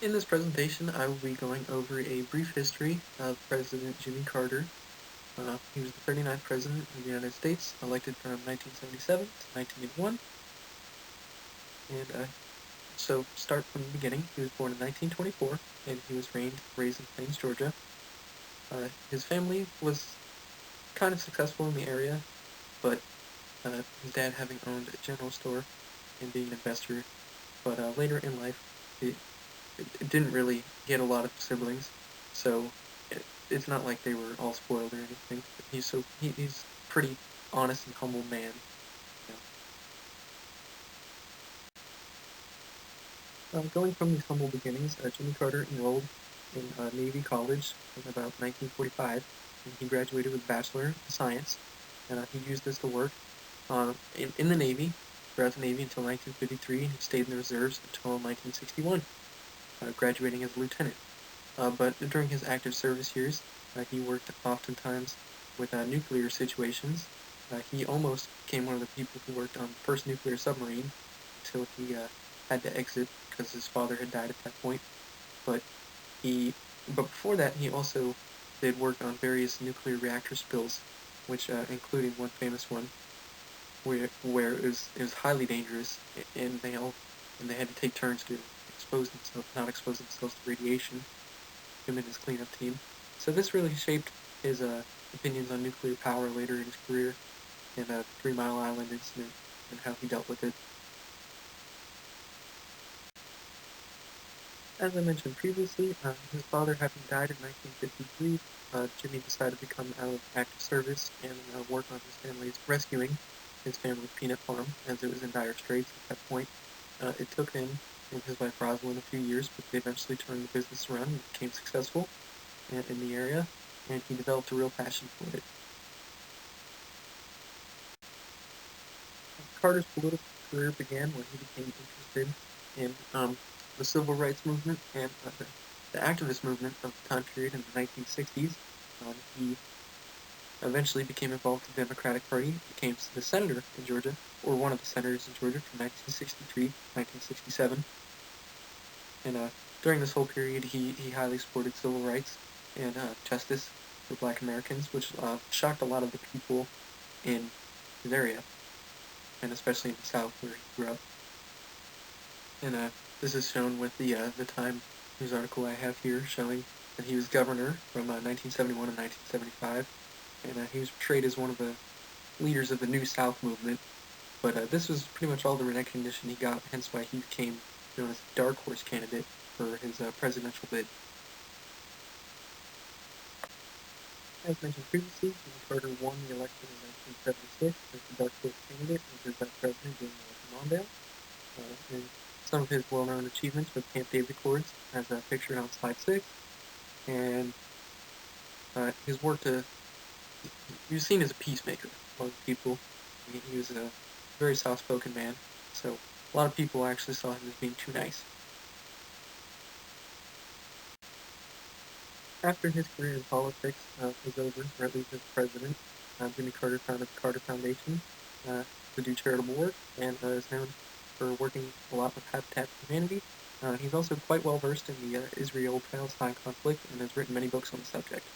In this presentation, I will be going over a brief history of President Jimmy Carter. He was the 39th President of the United States, elected from 1977 to 1981. And so, start from the beginning. He was born in 1924, and he was raised in Plains, Georgia. His family was kind of successful in the area, but his dad having owned a general store and being an investor. But later in life, it didn't really get a lot of siblings, so it's not like they were all spoiled or anything. He's a pretty honest and humble man. Going from these humble beginnings, Jimmy Carter enrolled in Navy College in about 1945, and he graduated with a Bachelor in Science, and he used this to work in the Navy, throughout the Navy until 1953, and he stayed in the reserves until 1961, graduating as a lieutenant. But during his active service years, he worked oftentimes with nuclear situations. He almost became one of the people who worked on the first nuclear submarine until he had to exit because his father had died at that point. But before that, he also did work on various nuclear reactor spills, which including one famous one where it was highly dangerous, and they had to take turns to not expose themselves to radiation, him and his cleanup team. So this really shaped his opinions on nuclear power later in his career, and the 3 Mile Island incident and how he dealt with it. As I mentioned previously, his father having died in 1953, Jimmy decided to come out of active service and work on rescuing his family's peanut farm, as it was in dire straits at that point. It took him and his wife Rosalind a few years, but they eventually turned the business around and became successful in the area, and he developed a real passion for it. Carter's political career began when he became interested in the civil rights movement and the activist movement of the time period in the 1960s. He eventually became involved with the Democratic Party, became the senator in Georgia, or one of the senators in Georgia from 1963 to 1967. And during this whole period, he highly supported civil rights and justice for Black Americans, which shocked a lot of the people in his area, and especially in the South where he grew up. And this is shown with the Time news article I have here showing that he was governor from 1971 to 1975, and he was portrayed as one of the leaders of the New South movement. But this was pretty much all the recognition he got, hence why he became known as the dark horse candidate for his presidential bid. As mentioned previously, Jimmy Carter won the election in 1976 as the dark horse candidate with his vice president being Nelson Mandela. And some of his well-known achievements were the Camp David Accords, as pictured on slide 6, and his work he was seen as a peacemaker among people. He was a very soft-spoken man, so a lot of people actually saw him as being too nice. After his career in politics was over, or at least as president, Jimmy Carter founded the Carter Foundation to do charitable work, and is known for working a lot with Habitat for Humanity. He's also quite well versed in the Israel-Palestine conflict and has written many books on the subject.